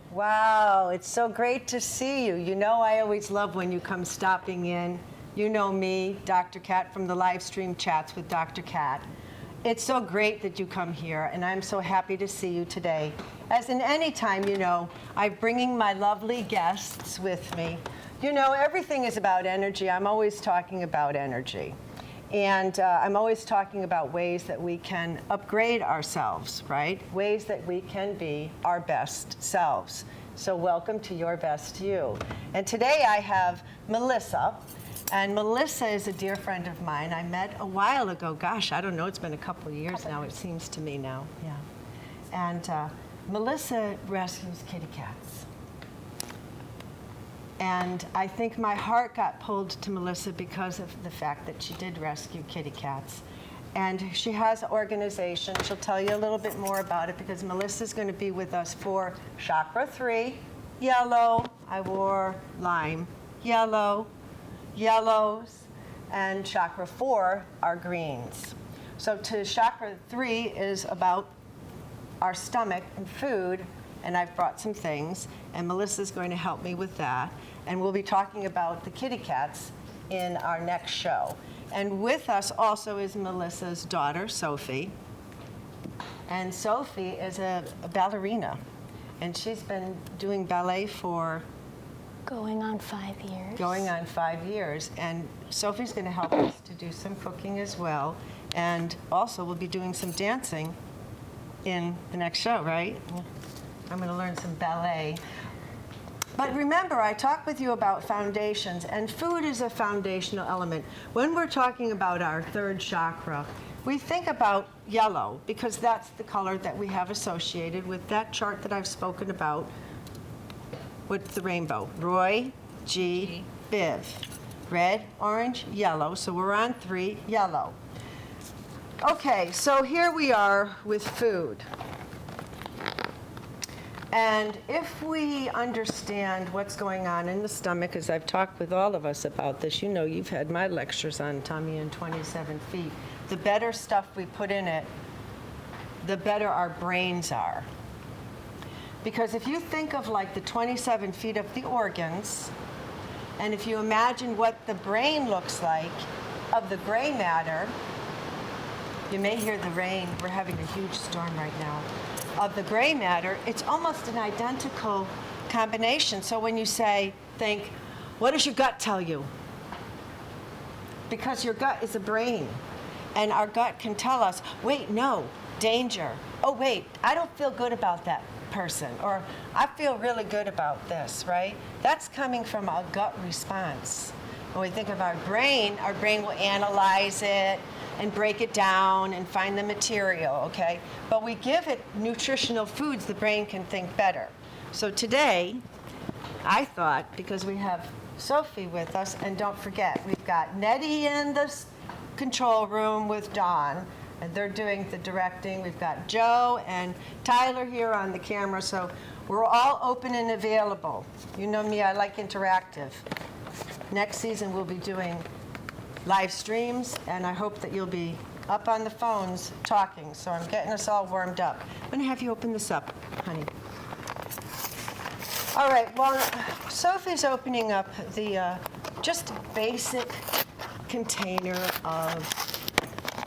Wow, it's so great to see you. You know, I always love when you come stopping in. You know me, Dr. Kat, from the live stream chats with Dr. Kat. It's so great that you come here, and I'm so happy to see you today. As in any time, you know, I'm bringing my lovely guests with me. You know, everything is about energy. I'm always talking about energy. And I'm always talking about ways that we can upgrade ourselves, right? Ways that we can be our best selves. So welcome to Your Best You. And today I have Melissa. And Melissa is a dear friend of mine. I met a while ago. Gosh, I don't know, it's been a couple of years now, it seems to me now. Yeah. And Melissa rescues kitty cats. And I think my heart got pulled to Melissa because of the fact that she did rescue kitty cats. And she has an organization. She'll tell you a little bit more about it because Melissa's going to be with us for Chakra 3, yellow. I wore lime, yellow, yellows, and Chakra 4 are greens. So to Chakra 3 is about our stomach and food, and I've brought some things, and Melissa's going to help me with that. And we'll be talking about the kitty cats in our next show. And with us also is Melissa's daughter, Sophie. And Sophie is a ballerina, and she's been doing ballet for Going on 5 years. Going on 5 years. And Sophie's going to help us to do some cooking as well. And also we'll be doing some dancing in the next show, right? I'm going to learn some ballet. But remember, I talked with you about foundations, and food is a foundational element. When we're talking about our third chakra, we think about yellow because that's the color that we have associated with that chart that I've spoken about with the rainbow. Roy, G, Biv. Red, orange, yellow. So we're on 3, yellow. Okay, so here we are with food. And if we understand what's going on in the stomach, as I've talked with all of us about this, you know, you've had my lectures on tummy and 27 feet. The better stuff we put in it, the better our brains are. Because if you think of like the 27 feet of the organs, and if you imagine what the brain looks like of the gray matter, you may hear the rain. We're having a huge storm right now. Of the gray matter, it's almost an identical combination. So when you think, what does your gut tell you? Because your gut is a brain, and our gut can tell us, wait, no, danger. Oh, wait, I don't feel good about that person, or I feel really good about this, right? That's coming from a gut response. When we think of our brain will analyze it and break it down and find the material, okay? But we give it nutritional foods, the brain can think better. So today, I thought, because we have Sophie with us, and don't forget, we've got Nettie in the control room with Dawn, and they're doing the directing. We've got Joe and Tyler here on the camera, so we're all open and available. You know me, I like interactive. Next season, we'll be doing live streams, and I hope that you'll be up on the phones talking. So I'm getting us all warmed up. I'm going to have you open this up, honey. All right, well, Sophie's opening up the just basic container of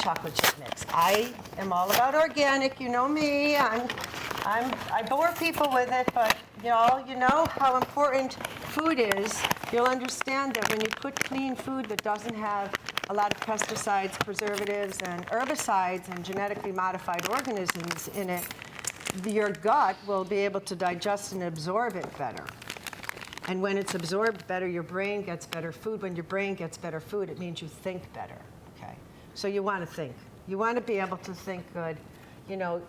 chocolate chip mix. I am all about organic, you know me. I bore people with it, but you know how important food is. You'll understand that when you put clean food that doesn't have a lot of pesticides, preservatives, and herbicides and genetically modified organisms in it, your gut will be able to digest and absorb it better. And when it's absorbed better, your brain gets better food. When your brain gets better food, it means you think better, okay? So you want to think. You want to be able to think good. You know,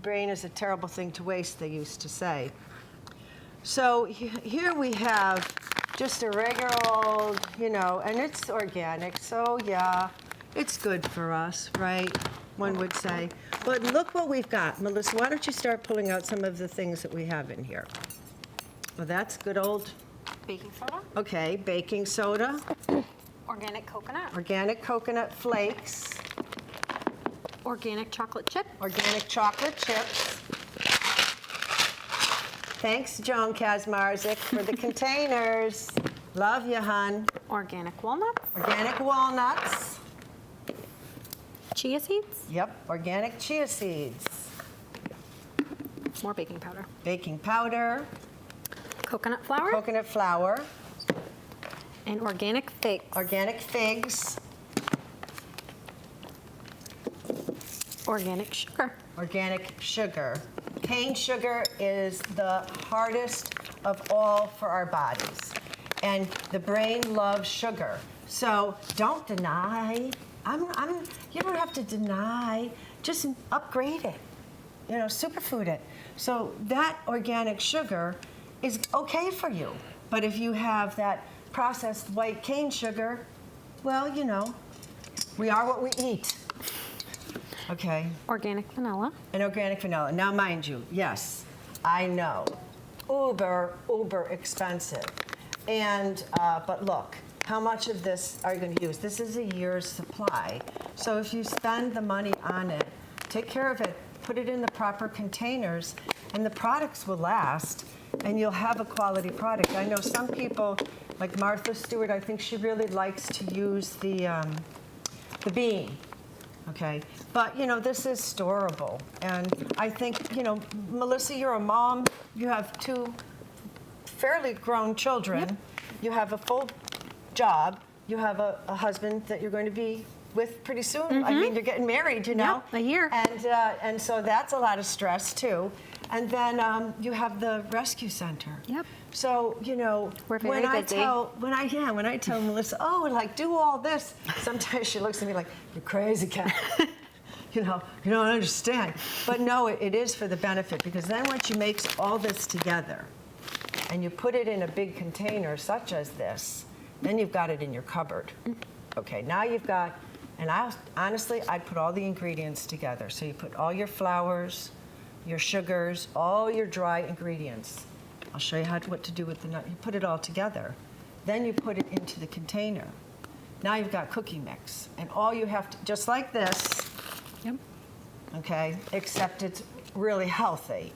brain is a terrible thing to waste, they used to say. So here we have just a regular old, you know, and it's organic, so yeah, it's good for us, right? One would say. But look what we've got. Melissa, why don't you start pulling out some of the things that we have in here? Well, that's good old, Baking soda, okay, baking soda, organic coconut, organic coconut flakes, organic chocolate chip, organic chocolate chips. Thanks, Joan Kazmarzik, for the containers. Love you, hun. organic walnuts, Organic walnuts. chia seeds, Yep, organic chia seeds. more baking powder, Baking powder, coconut flour, coconut flour, and organic figs, organic figs, organic sugar. organic sugar. Cane sugar is the hardest of all for our bodies. And the brain loves sugar. So don't deny. You don't have to deny. Just upgrade it. You know, superfood it. So that organic sugar is okay for you. But if you have that processed white cane sugar, well, you know, we are what we eat. Okay. Organic vanilla, And organic vanilla. Now, mind you, yes, I know, uber expensive. And, but look, how much of this are you going to use? This is a year's supply. So if you spend the money on it, take care of it, put it in the proper containers, and the products will last, and you'll have a quality product. I know some people, like Martha Stewart, I think she really likes to use the bean. Okay, but you know, this is storable. And I think, you know, Melissa, you're a mom, you have 2 fairly grown children, Yep. you have a full job, you have a husband that you're going to be with pretty soon. I mean, you're getting married, you know? Yep, a year. And so that's a lot of stress too. And then you have the rescue center. Yep. So, you know, We're very busy. when I tell Melissa, oh, like do all this, sometimes she looks at me like, you're crazy, Kat. You know, you don't understand. But no, it is for the benefit, because then once you mix all this together and you put it in a big container such as this, then you've got it in your cupboard. Okay, now you've got, and honestly, I'd put all the ingredients together. So you put all your flours, your sugars, all your dry ingredients. I'll show you what to do with the nut. You put it all together. Then you put it into the container. Now you've got cookie mix. And all you have to, just like this, Yep. okay, except it's really healthy.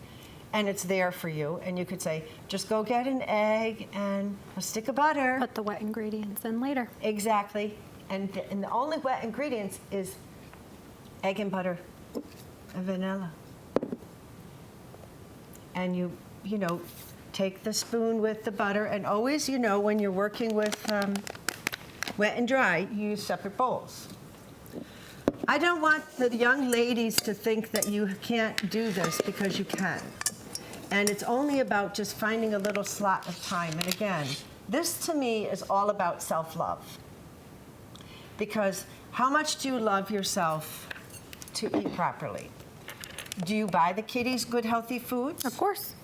And it's there for you. And you could say, just go get an egg and a stick of butter. Put the wet ingredients in later. Exactly. And the only wet ingredients is egg and butter and vanilla. And you know, take the spoon with the butter, and always, you know, when you're working with wet and dry, you use separate bowls. I don't want the young ladies to think that you can't do this, because you can. And it's only about just finding a little slot of time. And again, this to me is all about self-love. Because how much do you love yourself to eat properly? Do you buy the kiddies good, healthy foods? Of course.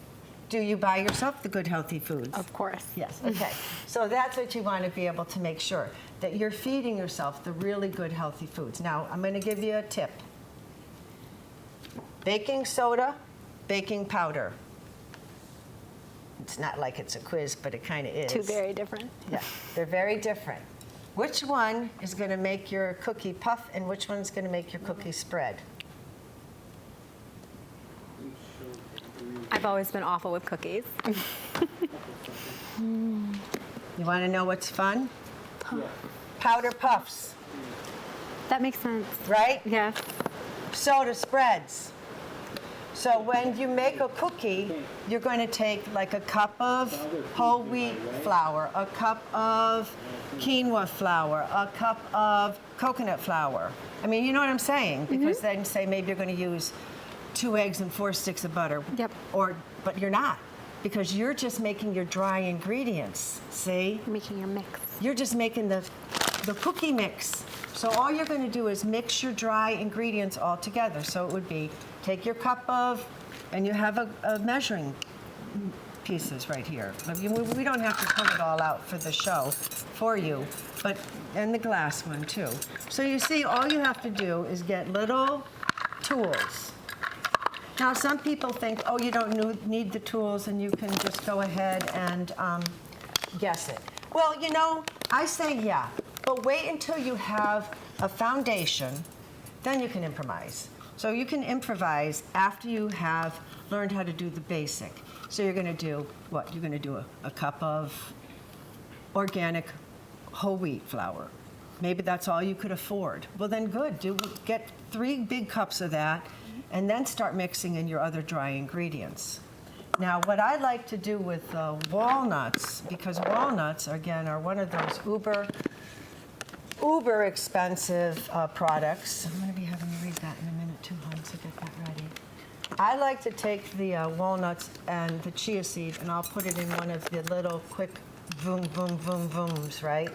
Do you buy yourself the good, healthy foods? Of course. Yes, okay. So that's what you want to be able to make sure, that you're feeding yourself the really good, healthy foods. Now, I'm going to give you a tip. Baking soda, baking powder. It's not like it's a quiz, but it kind of is. 2 very different. Yeah, they're very different. Which one is going to make your cookie puff, and which one's going to make your cookie spread? I've always been awful with cookies. You want to know what's fun? Powder puffs, That makes sense. right? Yes. Soda spreads. So when you make a cookie, you're going to take like a cup of whole wheat flour, a cup of quinoa flour, a cup of coconut flour. I mean, you know what I'm saying? Because then say maybe you're going to use 2 eggs and 4 sticks of butter. Yep. But you're not, because you're just making your dry ingredients, see? Making your mix. You're just making the cookie mix. So all you're going to do is mix your dry ingredients all together. So it would be, take your cup of, and you have a measuring pieces right here. We don't have to put it all out for the show for you, and the glass one too. So you see, all you have to do is get little tools. Now, some people think, oh, you don't need the tools and you can just go ahead and guess it. Well, I say yeah, but wait until you have a foundation, then you can improvise. So you can improvise after you have learned how to do the basic. So you're going to do what? You're going to do a cup of organic whole wheat flour. Maybe that's all you could afford. Well, then good. Get 3 big cups of that, and then start mixing in your other dry ingredients. Now, what I like to do with walnuts, because walnuts, again, are one of those uber expensive products. I'm going to be having you read that in a minute too, hon, so get that ready. I like to take the walnuts and the chia seed, and I'll put it in one of the little quick boom, boom, boom, booms, right?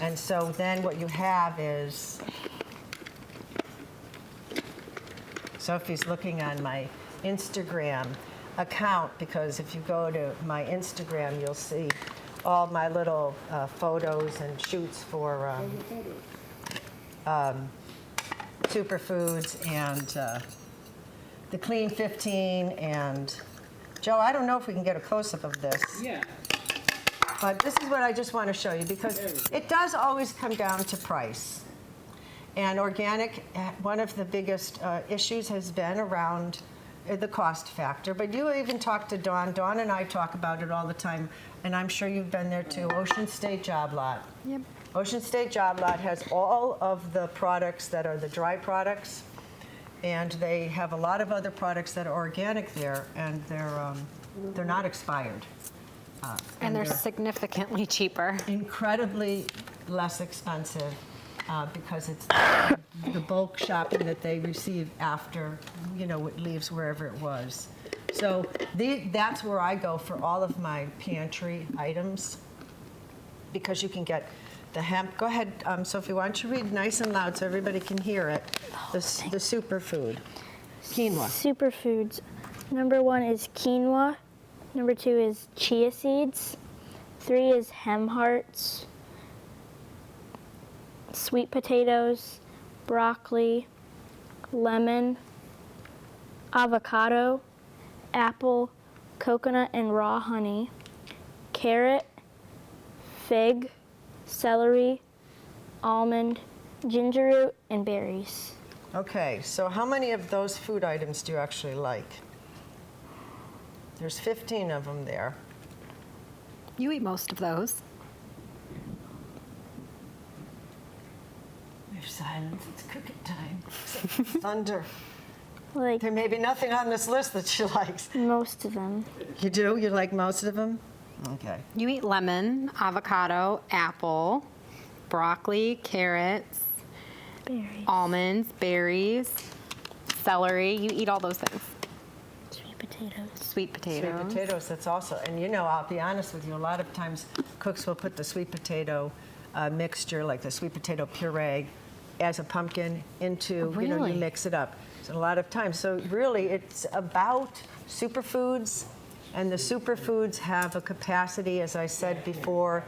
And so then what you have is, Sophie's looking on my Instagram account, because if you go to my Instagram, you'll see all my little photos and shoots for superfoods and the Clean 15. And Joe, I don't know if we can get a close-up of this. Yeah. But this is what I just want to show you, because it does always come down to price. And organic, one of the biggest issues has been around the cost factor. But you even talk to Dawn. Dawn and I talk about it all the time, and I'm sure you've been there too. Ocean State Job Lot. Yep. Ocean State Job Lot has all of the products that are the dry products, and they have a lot of other products that are organic there, and they're not expired. And they're significantly cheaper. Incredibly less expensive because it's the bulk shopping that they receive after, it leaves wherever it was. So that's where I go for all of my pantry items, because you can get the hemp. Go ahead, Sophie, why don't you read nice and loud so everybody can hear it. The superfood. Quinoa. Superfoods. Number 1 is quinoa. Number 2 is chia seeds. 3 is hem hearts. Sweet potatoes, broccoli, lemon, avocado, apple, coconut and raw honey, carrot, fig, celery, almond, ginger root, and berries. Okay, so how many of those food items do you actually like? There's 15 of them there. You eat most of those. There's silence, it's cooking time. Thunder. Like There may be nothing on this list that she likes. most of them. You do? You like most of them? Okay. You eat lemon, avocado, apple, broccoli, carrots, Berries. almonds, berries, celery. You eat all those things. Sweet potatoes. Sweet potatoes. Sweet potatoes, that's also, and I'll be honest with you, a lot of times cooks will put the sweet potato mixture, like the sweet potato puree, as a pumpkin into, Really? you mix it up. So a lot of times. So really, it's about superfoods, and the superfoods have a capacity, as I said before,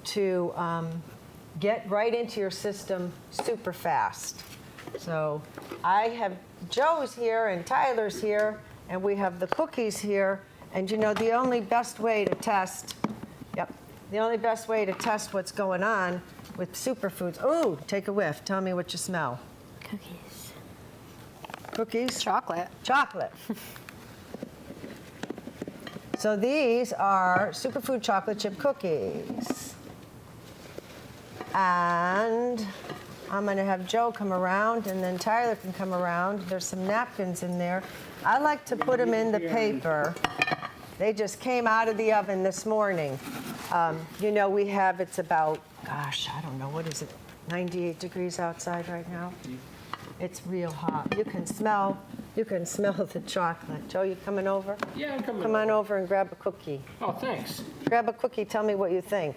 to get right into your system super fast. So I have Joe's here and Tyler's here, and we have the cookies here. And the only best way to test, the only best way to test what's going on with superfoods. Ooh, take a whiff. Tell me what you smell. Cookies. Cookies? Chocolate. Chocolate. So these are superfood chocolate chip cookies. And I'm going to have Joe come around, and then Tyler can come around. There's some napkins in there. I like to put them in the paper. They just came out of the oven this morning. We have, it's about, gosh, I don't know, what is it, 98 degrees outside right now? It's real hot. You can smell You can smell the chocolate. Joe, you coming over? Yeah, I'm coming Come on over and grab a cookie. Oh, thanks. Grab a cookie, tell me what you think.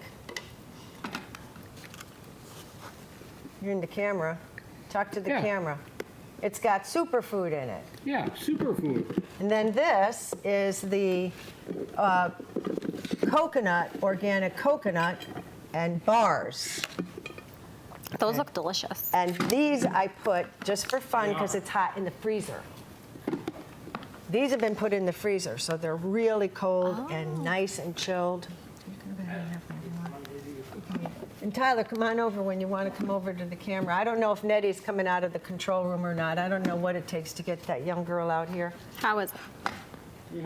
You're in the camera. Talk to the Yeah. camera. It's got superfood in it. Yeah, superfood. And then this is the coconut, organic coconut, and bars. Those look delicious. And these I put just for fun because it's hot in the freezer. These have been put in the freezer, so they're really cold and nice and chilled. And Tyler, come on over when you want to come over to the camera. I don't know if Nettie's coming out of the control room or not. I don't know what it takes to get that young girl out here. How is it?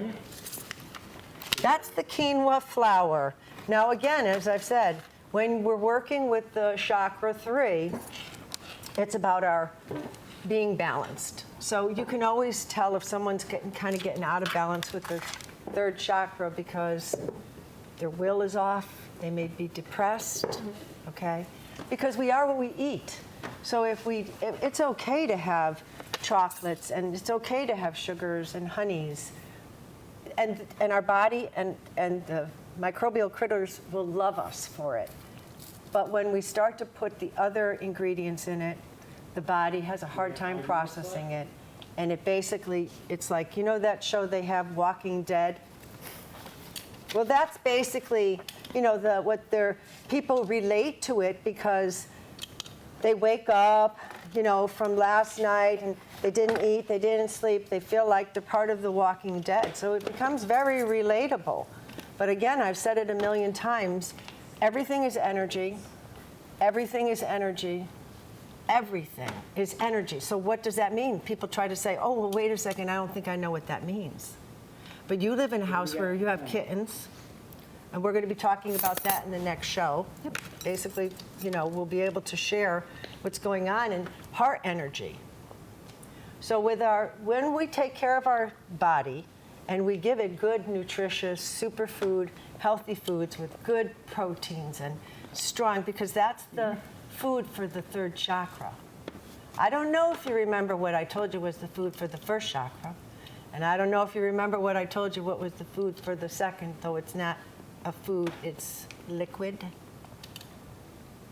That's the quinoa flour. Now again, as I've said, when we're working with the Chakra 3, it's about our being balanced. So you can always tell if someone's kind of getting out of balance with their third chakra because their will is off, they may be depressed, okay? Because we are what we eat. So it's okay to have chocolates and it's okay to have sugars and honeys. And our body and the microbial critters will love us for it. But when we start to put the other ingredients in it, the body has a hard time processing it. And it basically, it's like, you know that show they have, Walking Dead? Well, that's basically, you know, what people relate to it because they wake up, you know, from last night and they didn't eat, they didn't sleep, they feel like they're part of the Walking Dead. So it becomes very relatable. But again, I've said it a million times, everything is energy, everything is energy, everything is energy. So what does that mean? People try to say, oh, well, wait a second, I don't think I know what that means. But you live in a house where you have kittens, and we're going to be talking about that in the next show. Yep. Basically, you know, we'll be able to share what's going on in heart energy. So when we take care of our body and we give it good, nutritious, superfood, healthy foods with good proteins and strong, because that's the food for the third chakra. I don't know if you remember what I told you was the food for the first chakra. And I don't know if you remember what I told you what was the food for the second, though it's not a food, it's liquid.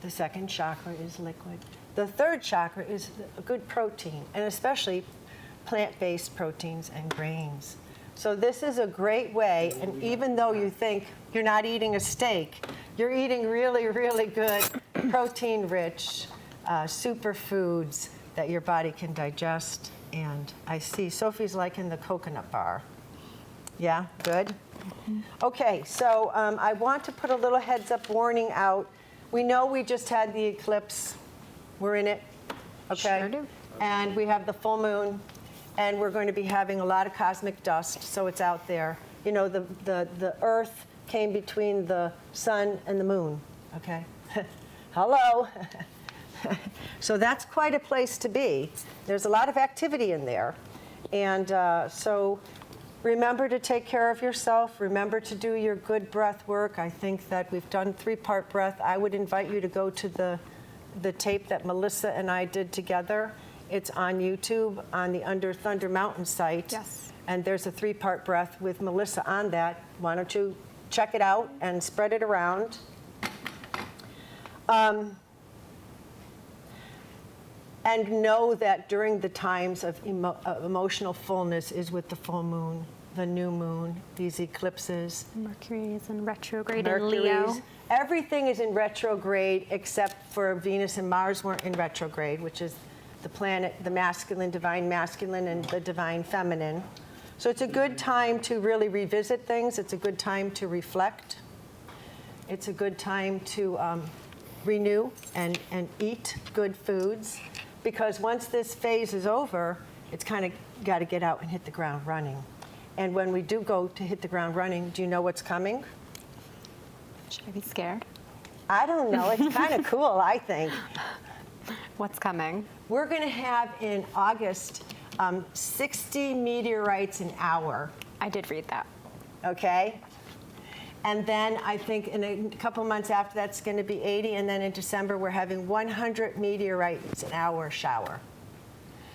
The second chakra is liquid. The third chakra is a good protein, and especially plant-based proteins and grains. So this is a great way, and even though you think you're not eating a steak, you're eating really, really good protein-rich superfoods that your body can digest. And I see Sophie's liking the coconut bar. Yeah, good? Mm-hmm. Okay, so I want to put a little heads-up warning out. We know we just had the eclipse. We're in it, okay? Sure do. And we have the full moon, and we're going to be having a lot of cosmic dust, so it's out there. You know, the Earth came between the sun and the moon, okay? Hello. So that's quite a place to be. There's a lot of activity in there. And so remember to take care of yourself. Remember to do your good breath work. I think that we've done 3-part breath. I would invite you to go to the tape that Melissa and I did together. It's on YouTube on the Under Thunder Mountain site. Yes. And there's a 3-part breath with Melissa on that. Why don't you check it out and spread it around. And know that during the times of emotional fullness is with the full moon, the new moon, these eclipses. Mercury is in retrograde in Leo. Everything is in retrograde except for Venus and Mars weren't in retrograde, which is the planet, the masculine, divine masculine, and the divine feminine. So it's a good time to really revisit things. It's a good time to reflect. It's a good time to renew and eat good foods. Because once this phase is over, it's kind of got to get out and hit the ground running. And when we do go to hit the ground running, do you know what's coming? Should I be scared? I don't know. It's kind of cool, I think. What's coming? We're going to have in August 60 meteorites an hour. I did read that. Okay? And then I think in a couple months after that's going to be 80, and then in December we're having 100 meteorites an hour shower.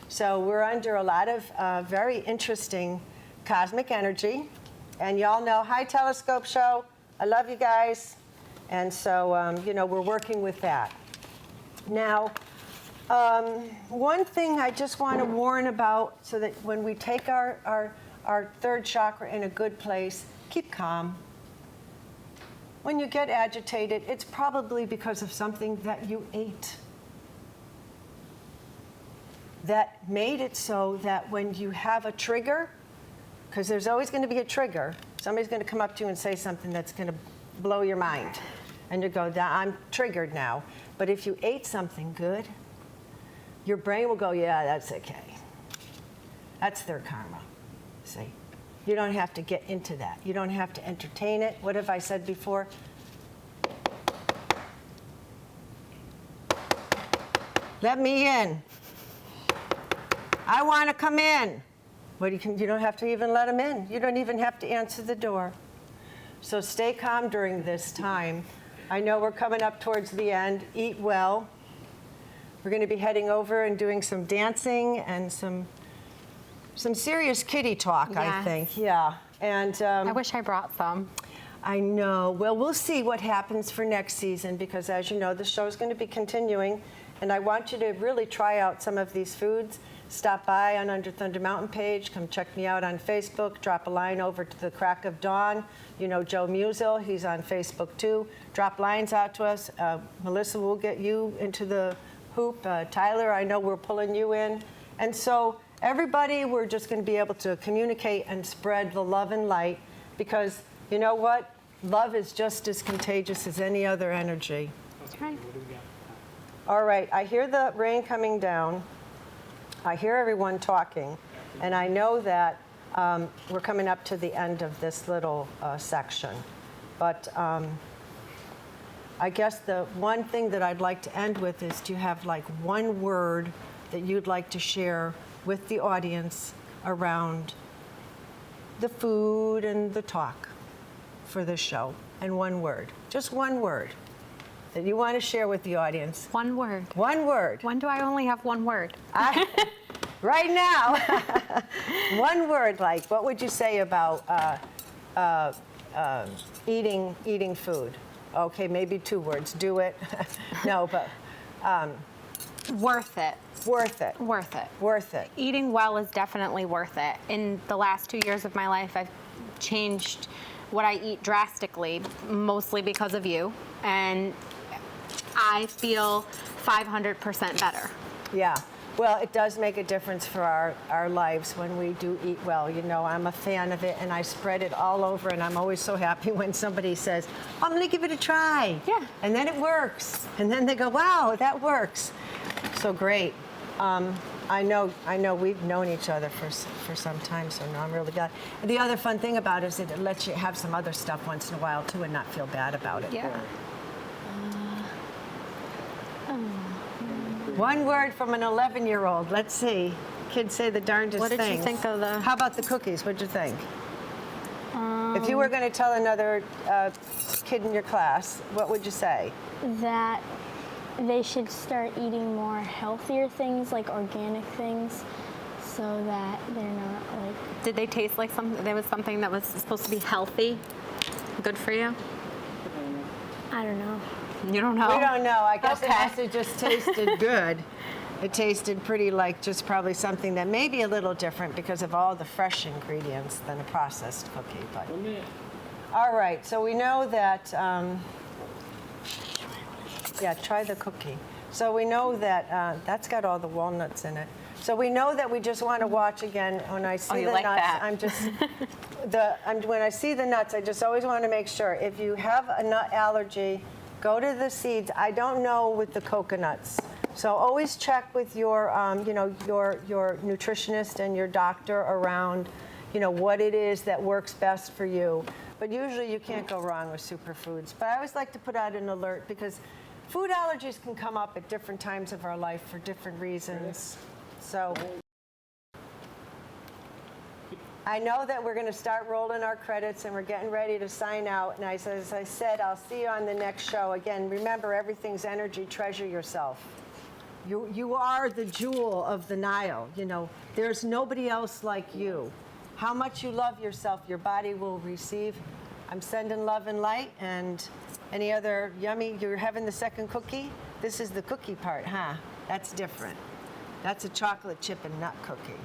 So we're under a lot of very interesting cosmic energy. And y'all know, hi Telescope Show, I love you guys. And so, you know, we're working with that. Now, one thing I just want to warn about, so that when we take our third chakra in a good place, keep calm. When you get agitated, it's probably because of something that you ate that made it so that when you have a trigger, because there's always going to be a trigger, somebody's going to come up to you and say something that's going to blow your mind. And you go, I'm triggered now. But if you ate something good, your brain will go, yeah, that's okay. That's their karma. See? You don't have to get into that. You don't have to entertain it. What have I said before? Let me in. I want to come in. But you don't have to even let them in. You don't even have to answer the door. So stay calm during this time. I know we're coming up towards the end. Eat well. We're going to be heading over and doing some dancing and some serious kitty talk, Yes. I think. Yeah. And I wish I brought some. I know. Well, we'll see what happens for next season because, as you know, the show's going to be continuing. And I want you to really try out some of these foods. Stop by on Under Thunder Mountain page. Come check me out on Facebook. Drop a line over to the Crack of Dawn. You know Joe Musial. He's on Facebook, too. Drop lines out to us. Melissa will get you into the hoop. Tyler, I know we're pulling you in. And so everybody, we're just going to be able to communicate and spread the love and light because, you know what? Love is just as contagious as any other energy. That's right. All right, I hear the rain coming down. I hear everyone talking, and I know that we're coming up to the end of this little section. But I guess the one thing that I'd like to end with is, do you have like one word that you'd like to share with the audience around the food and the talk for this show? And one word, just one word that you want to share with the audience. One word. One word. When do I only have one word? Right now, one word, like, what would you say about eating food? Okay, maybe two words. Do it. No, but Worth it. worth it. Worth it. Worth it. Eating well is definitely worth it. In the last 2 years of my life, I've changed what I eat drastically, mostly because of you. And I feel 500% better. Yeah. Well, it does make a difference for our lives when we do eat well. You know, I'm a fan of it, and I spread it all over, and I'm always so happy when somebody says, I'm going to give it a try. Yeah. And then it works. And then they go, wow, that works. So great. I know we've known each other for some time, so no, I'm really glad. And the other fun thing about it is that it lets you have some other stuff once in a while, too, and not feel bad about it. Yeah. One word from an 11-year-old. Let's see. Kids say the darndest What did you things. think of the- How about the cookies? What'd you think? If you were going to tell another kid in your class, what would you say? That they should start eating more healthier things, like organic things, so that they're not like... Did they taste like something? There was something that was supposed to be healthy, good for you? I don't know. You don't know? We don't know. I guess it Okay. must have just tasted good. It tasted pretty like just probably something that may be a little different because of all the fresh ingredients than a processed cookie. But all right, so we know that. Yeah, try the cookie. So we know that that's got all the walnuts in it. So we know that we just want to watch again. When I see you the like nuts, that. I'm just when I see the nuts, I just always want to make sure if you have a nut allergy, go to the seeds. I don't know with the coconuts. So always check with your, your nutritionist and your doctor around, what it is that works best for you. But usually you can't go wrong with superfoods. But I always like to put out an alert because food allergies can come up at different times of our life for different reasons. So I know that we're going to start rolling our credits and we're getting ready to sign out. And as I said, I'll see you on the next show. Again, remember, everything's energy. Treasure yourself. You are the jewel of the Nile. You know, there's nobody else like you. How much you love yourself, your body will receive. I'm sending love and light. And any other yummy, you're having the second cookie? This is the cookie part, huh? That's different. That's a chocolate chip and nut cookie.